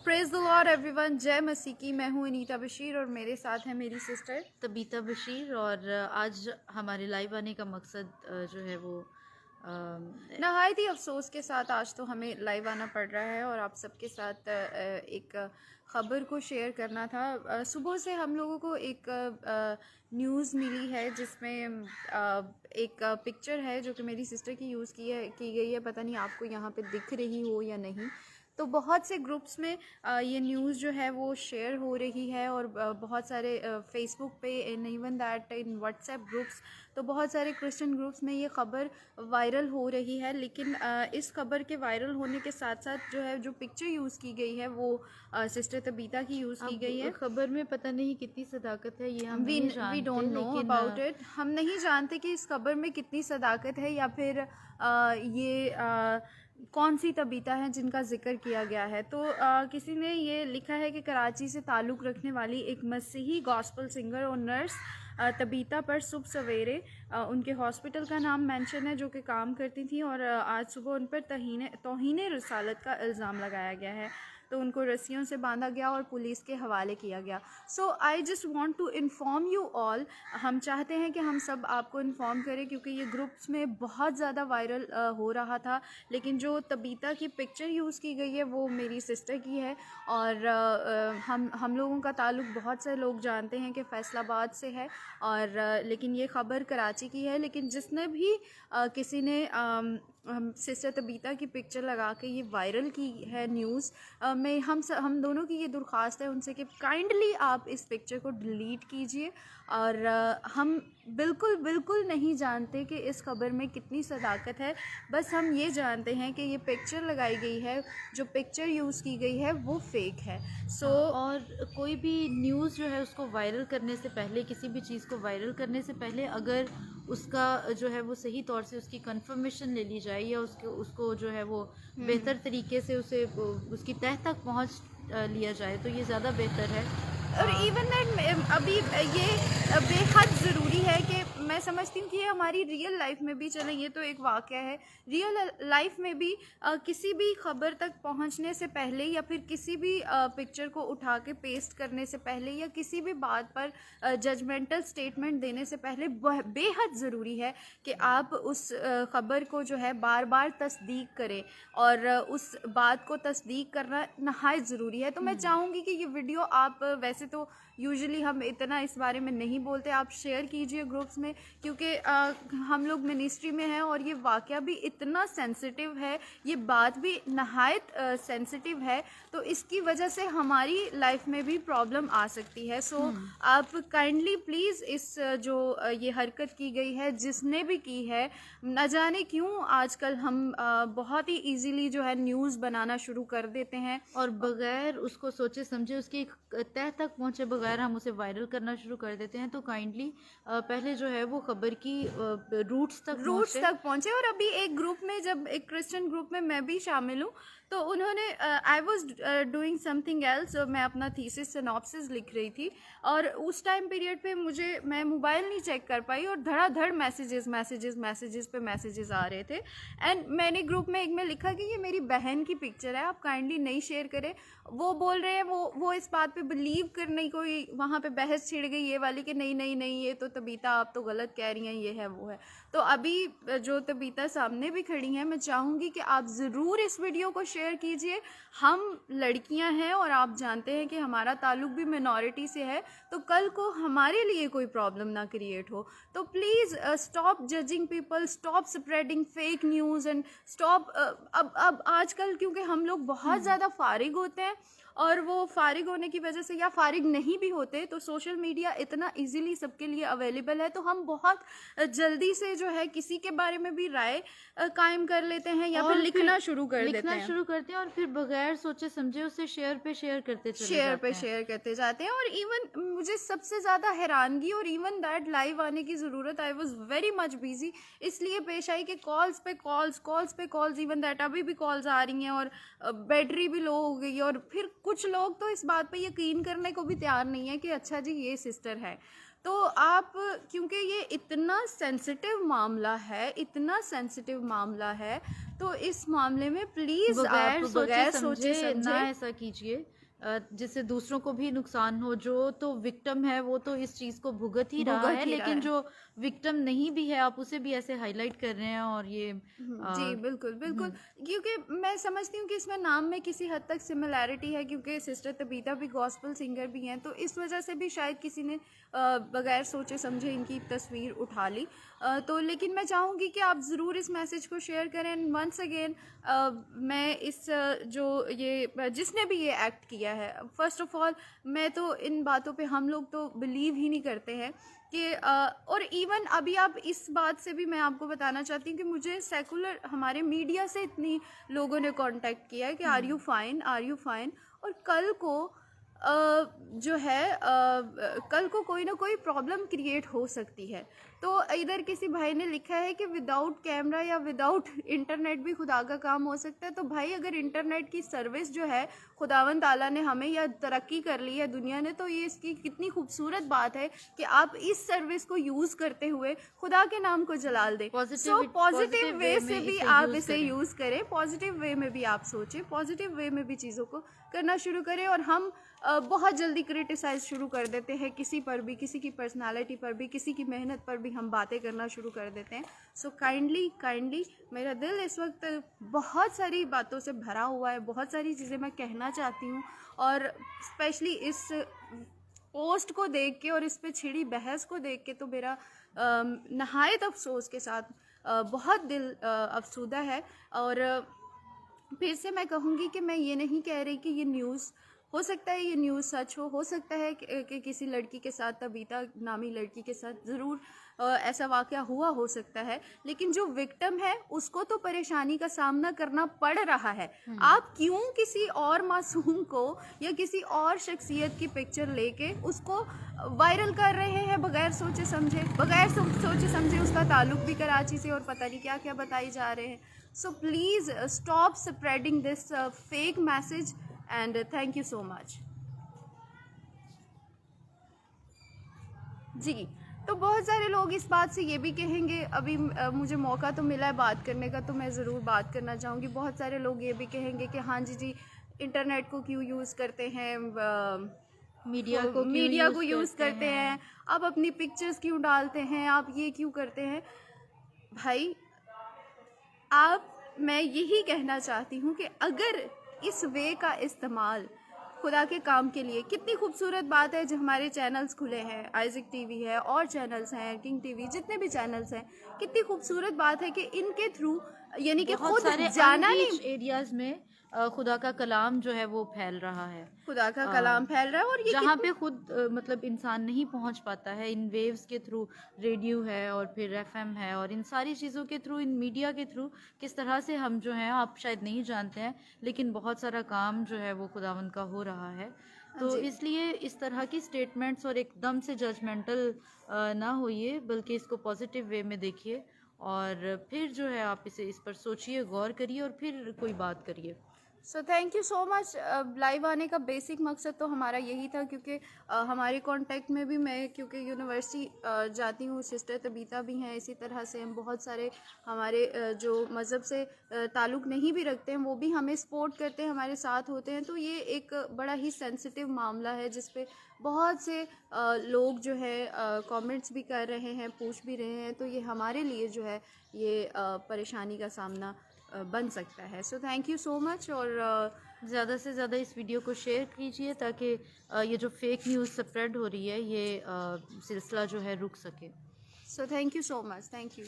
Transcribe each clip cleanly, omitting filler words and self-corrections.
Praise the Lord everyone, जय मसीह की। मैं हूँ अनीता बशीर और मेरे साथ है मेरी सिस्टर तबीता बशीर। और आज हमारे लाइव आने का मकसद जो है वो नहायत ही अफसोस के साथ आज तो हमें लाइव आना पड़ रहा है और आप सबके साथ एक ख़बर को शेयर करना था। सुबह से हम लोगों को एक न्यूज़ मिली है जिसमें एक पिक्चर है जो कि मेरी सिस्टर की यूज़ की गई है। पता नहीं आपको यहाँ पे दिख रही हो या नहीं। तो बहुत से ग्रुप्स में ये न्यूज़ जो है वो शेयर हो रही है और बहुत सारे फेसबुक पे in even that in WhatsApp groups, तो बहुत सारे क्रिश्चियन ग्रुप्स में ये ख़बर वायरल हो रही है। लेकिन इस खबर के वायरल होने के साथ साथ जो है जो पिक्चर यूज़ की गई है वो सिस्टर तबीता की यूज़ की गई है। खबर में पता नहीं कितनी सदाकत है, ये हम नहीं जानते, we don't know about it. हम नहीं जानते कि इस खबर में कितनी सदाकत है या फिर ये कौन सी तबीता है जिनका जिक्र किया गया है। तो किसी ने ये लिखा है कि कराची से ताल्लुक़ रखने वाली एक मसीही गॉस्पल सिंगर और नर्स तबीता पर सुबह सवेरे उनके हॉस्पिटल का नाम मेंशन है जो कि काम करती थी, और आज सुबह उन पर तौहीन रसालत का इल्ज़ाम लगाया गया है। तो उनको रस्सियों से बांधा गया और पुलिस के हवाले किया गया। So I just want to inform you all. हम चाहते हैं कि हम सब आपको इन्फॉर्म करें क्योंकि ये ग्रुप्स में बहुत ज़्यादा वायरल हो रहा था। लेकिन जो तबीता की पिक्चर यूज़ की गई है वो मेरी सिस्टर की है और हम लोगों का ताल्लुक़ बहुत से लोग जानते हैं कि फैसलाबाद से है, और लेकिन ये ख़बर कराची की है। लेकिन जिसने भी किसी ने सिस्टर तबीता की पिक्चर लगा के ये वायरल की है न्यूज़ में, हम दोनों की ये दरख्वास्त है उनसे कि काइंडली आप इस पिक्चर को डिलीट कीजिए। और हम बिल्कुल नहीं जानते कि इस खबर में कितनी सदाकत है। बस हम ये जानते हैं कि ये पिक्चर लगाई गई है, जो पिक्चर यूज़ की गई है वो फेक है। और कोई भी न्यूज़ जो है उसको वायरल करने से पहले, किसी भी चीज़ को वायरल करने से पहले अगर उसका जो है वो सही तौर से उसकी कंफर्मेशन ले ली जाए या उसको जो है वो बेहतर तरीके से उसकी तह तक पहुंच लिया जाए तो ये ज़्यादा बेहतर है। और इवन दैट अभी ये बेहद ज़रूरी है कि मैं समझती हूँ कि ये हमारी रियल लाइफ में भी, चलें ये तो एक वाक़या है, रियल लाइफ में भी किसी भी ख़बर तक पहुँचने से पहले या फिर किसी भी पिक्चर को उठा के पेस्ट करने से पहले या किसी भी बात पर जजमेंटल स्टेटमेंट देने से पहले बेहद ज़रूरी है कि आप उस ख़बर को जो है बार बार तस्दीक करें, और उस बात को तस्दीक करना नहायत ज़रूरी है। तो मैं चाहूँगी कि ये वीडियो आप, वैसे तो यूजुअली हम इतना इस बारे में नहीं बोलते, आप शेयर कीजिए ग्रुप्स में क्योंकि हम लोग मिनिस्ट्री में हैं और ये वाक़या भी इतना सेंसिटिव है, ये बात भी नहायत सेंसिटिव है, तो इसकी वजह से हमारी लाइफ में भी प्रॉब्लम आ सकती है। सो आप काइंडली प्लीज़ इस जो ये हरकत की गई है जिसने भी की है, न जाने क्यों आजकल हम बहुत ही ईजीली जो है न्यूज़ बनाना शुरू कर देते हैं और बगैर उसको सोचे समझे उसकी तह तक पहुंचे बगैर हम उसे वायरल करना शुरू कर देते हैं। तो काइंडली पहले जो है वो खबर की रूट्स तक पहुंचे। और अभी एक ग्रुप में, जब एक क्रिश्चियन ग्रुप में मैं भी शामिल हूँ, तो उन्होंने I was doing something else, मैं अपना थीसिस सिनॉप्सिस लिख रही थी और उस टाइम पीरियड पे मैं मोबाइल नहीं चेक कर पाई और धड़ाधड़ मैसेजेस पे मैसेजेस आ रहे थे। एंड मैंने ग्रुप में एक में लिखा कि ये मेरी बहन की पिक्चर है, आप काइंडली नहीं शेयर करें। वो बोल रहे हैं, वो इस बात पे बिलीव करने को ही वहाँ पे बहस छिड़ गई ये वाली कि नहीं ये तो तबीता आप तो गलत कह रही हैं, ये है वो है। तो अभी जो तबीता सामने भी खड़ी हैं, मैं चाहूँगी कि आप ज़रूर इस वीडियो को शेयर कीजिए। हम लड़कियां हैं और आप जानते हैं कि हमारा ताल्लुक भी मिनॉरिटी से है, तो कल को हमारे लिए कोई प्रॉब्लम ना क्रिएट हो। तो please stop judging people, stop spreading fake news and stop. अब आजकल क्योंकि हम लोग बहुत ज़्यादा फारिग होते हैं और वो फारिग होने की वजह से, या फारिग नहीं भी होते, तो सोशल मीडिया इतना इजीली सबके लिए अवेलेबल है, तो हम बहुत जल्दी से जो है किसी के बारे में भी राय कायम कर लेते हैं या फिर लिखना शुरू करते हैं और फिर बगैर सोचे समझे उसे शेयर करते जाते हैं। और इवन मुझे सबसे ज़्यादा हैरानगी और इवन दैट लाइव आने की ज़रूरत, I was very much busy, इसलिए पेश आई कि कॉल्स पे कॉल्स, इवन दैट अभी भी कॉल्स आ रही हैं और बैटरी भी लो हो गई। और फिर कुछ लोग तो इस बात पे यकीन करने को भी तैयार नहीं है कि अच्छा जी ये सिस्टर है। तो आप, क्योंकि ये इतना सेंसिटिव मामला है, तो इस मामले में प्लीज आप बगैर सोचे ना समझे ऐसा कीजिए जिससे दूसरों को भी नुकसान हो। जो तो विक्टिम है वो तो इस चीज को भुगत ही रहा भुगत है, ही रहा लेकिन है। जो विक्टिम नहीं भी है आप उसे भी ऐसे हाईलाइट कर रहे हैं और ये जी बिल्कुल बिल्कुल, क्योंकि मैं समझती हूँ कि इसमें नाम में किसी हद तक सिमिलैरिटी है, क्योंकि सिस्टर तबीता भी गॉस्पल सिंगर भी हैं, तो इस वजह से भी शायद किसी ने बगैर सोचे समझे इनकी तस्वीर उठा ली। तो लेकिन मैं चाहूँगी कि आप ज़रूर इस मैसेज को शेयर करें। वंस अगेन मैं इस जो ये जिसने भी ये एक्ट किया है, फर्स्ट ऑफ ऑल मैं तो इन बातों पे हम लोग तो बिलीव ही नहीं करते हैं कि और इवन अभी आप इस बात से भी मैं आपको बताना चाहती हूँ कि मुझे सेकुलर हमारे मीडिया से इतनी लोगों ने कांटेक्ट किया है कि are you fine, are you fine. और कल को जो है कल को कोई ना कोई प्रॉब्लम क्रिएट हो सकती है। तो इधर किसी भाई ने लिखा है कि विदाउट कैमरा या विदाउट इंटरनेट भी खुदा का काम हो सकता है। तो भाई अगर इंटरनेट की सर्विस जो है खुदावंद ताला ने हमें या तरक्की कर ली है दुनिया ने, तो ये इसकी कितनी खूबसूरत बात है कि आप इस सर्विस को यूज़ करते हुए खुदा के नाम को जलाल दें। सो पॉजिटिव वे से भी आप इसे यूज़ करें, पॉजिटिव वे में भी आप सोचें, पॉजिटिव वे में भी चीज़ों को करना शुरू करें। और हम बहुत जल्दी क्रिटिसाइज शुरू कर देते हैं किसी पर भी, किसी की पर्सनालिटी पर भी, किसी की मेहनत पर भी हम बातें करना शुरू कर देते हैं। सो काइंडली मेरा दिल इस वक्त बहुत सारी बातों से भरा हुआ है, बहुत सारी चीज़ें मैं कहना चाहती हूँ। और स्पेशली इस पोस्ट को देख के और इस पे छिड़ी बहस को देख के तो मेरा नहायत अफसोस के साथ बहुत दिल अफसुदा है। और फिर से मैं कहूँगी कि मैं ये नहीं कह रही कि ये न्यूज़, हो सकता है ये न्यूज़ सच हो सकता है कि किसी लड़की के साथ, तबीता नामी लड़की के साथ ज़रूर ऐसा वाक़या हुआ हो सकता है, लेकिन जो विक्टिम है उसको तो परेशानी का सामना करना पड़ रहा है। आप क्यों किसी और मासूम को या किसी और शख्सियत की पिक्चर लेके उसको वायरल कर रहे हैं बगैर सोचे समझे? बगैर सोचे समझे उसका ताल्लुक भी कराची से और पता नहीं क्या क्या बताई जा रहे हैं। So please stop spreading this fake message and thank you so much. जी, तो बहुत सारे लोग इस बात से ये भी कहेंगे, अभी मुझे मौका तो मिला है बात करने का तो मैं ज़रूर बात करना चाहूँगी। बहुत सारे लोग ये भी कहेंगे कि हाँ जी इंटरनेट को क्यों यूज़ करते हैं, मीडिया को यूज़ करते हैं, आप अपनी पिक्चर्स क्यों डालते हैं, आप ये क्यों करते हैं। भाई मैं यही कहना चाहती हूँ कि अगर इस वे का इस्तेमाल खुदा के काम के लिए, कितनी खूबसूरत बात है जो हमारे चैनल्स खुले हैं, आइज़िक टीवी है और चैनल्स हैं, किंग टीवी, जितने भी चैनल्स हैं, कितनी खूबसूरत बात है कि इनके थ्रू यानी कि खुद जाना नहीं, एरियाज में खुदा का कलाम जो है वो फैल रहा है, खुदा का कलाम फैल रहा है। और ये जहाँ पे खुद मतलब इंसान नहीं पहुँच पाता है, इन वेव्स के थ्रू, रेडियो है और फिर एफएम है और इन सारी चीज़ों के थ्रू, इन मीडिया के थ्रू किस तरह से हम जो हैं, आप शायद नहीं जानते हैं, लेकिन बहुत सारा काम जो है वो खुदावंद का हो रहा है। तो इसलिए इस तरह की स्टेटमेंट्स और एकदम से जजमेंटल ना होइए, बल्कि इसको पॉजिटिव वे में देखिए और फिर जो है आप इस पर सोचिए, गौर करिए और फिर कोई बात करिए। So thank you so much. Live आने का बेसिक मकसद तो हमारा यही था, क्योंकि हमारे कांटेक्ट में भी मैं क्योंकि यूनिवर्सिटी जाती हूँ, सिस्टर तबीता भी हैं, इसी तरह से हम बहुत सारे हमारे जो मज़हब से ताल्लुक़ नहीं भी रखते हैं वो भी हमें सपोर्ट करते हैं, हमारे साथ होते हैं। तो ये एक बड़ा ही सेंसिटिव मामला है जिस पे बहुत से लोग जो है कमेंट्स भी कर रहे हैं, पूछ भी रहे हैं। तो ये हमारे लिए जो है ये परेशानी का सामना बन सकता है। So thank you so much. और ज़्यादा से ज़्यादा इस वीडियो को शेयर कीजिए ताकि ये जो फेक न्यूज़ स्प्रेड हो रही है ये सिलसिला जो है रुक सके। So thank you so much, thank you.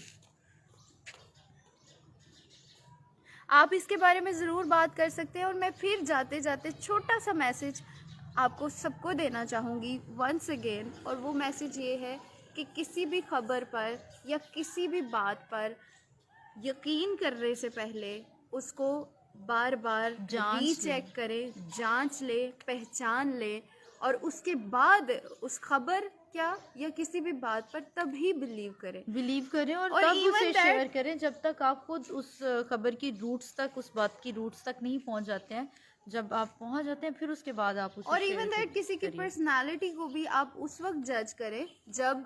आप इसके बारे में ज़रूर बात कर सकते हैं। और मैं फिर जाते जाते छोटा सा मैसेज आपको सबको देना चाहूँगी वंस अगेन, और वो मैसेज ये है कि किसी भी खबर पर या किसी भी बात पर यकीन करने से पहले उसको बार बार रीचेक करें, जांच ले, पहचान ले, और उसके बाद उस खबर या किसी भी बात पर तभी बिलीव करें और तब उसे शेयर करें। जब तक आप खुद उस खबर की रूट्स तक, उस बात की रूट्स तक नहीं पहुंच जाते हैं, जब आप पहुंच जाते हैं फिर उसके बाद आप उसे और share इवन दैट किसी की करिए। पर्सनालिटी को भी आप उस वक्त जज करें जब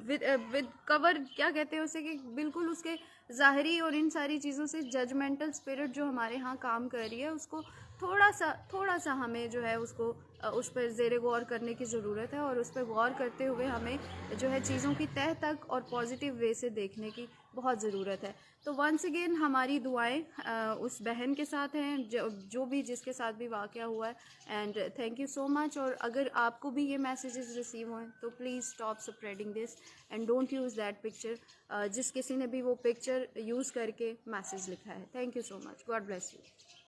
विद कवर, क्या कहते हैं उसे, कि बिल्कुल उसके ज़ाहरी और इन सारी चीज़ों से जजमेंटल स्पिरिट जो हमारे यहाँ काम कर रही है उसको थोड़ा सा हमें जो है उसको उस पर ज़ेरे गौर करने की ज़रूरत है, और उस पर गौर करते हुए हमें जो है चीज़ों की तह तक और पॉजिटिव वे से देखने की बहुत ज़रूरत है। तो वंस अगेन हमारी दुआएं उस बहन के साथ हैं जो भी जिसके साथ भी वाक़या हुआ है, and thank you so much. और अगर आपको भी ये मैसेजेस रिसीव हुए तो please stop spreading this and don't use that picture, जिस किसी ने भी वो पिक्चर यूज़ करके मैसेज लिखा है। Thank you so much, God bless you.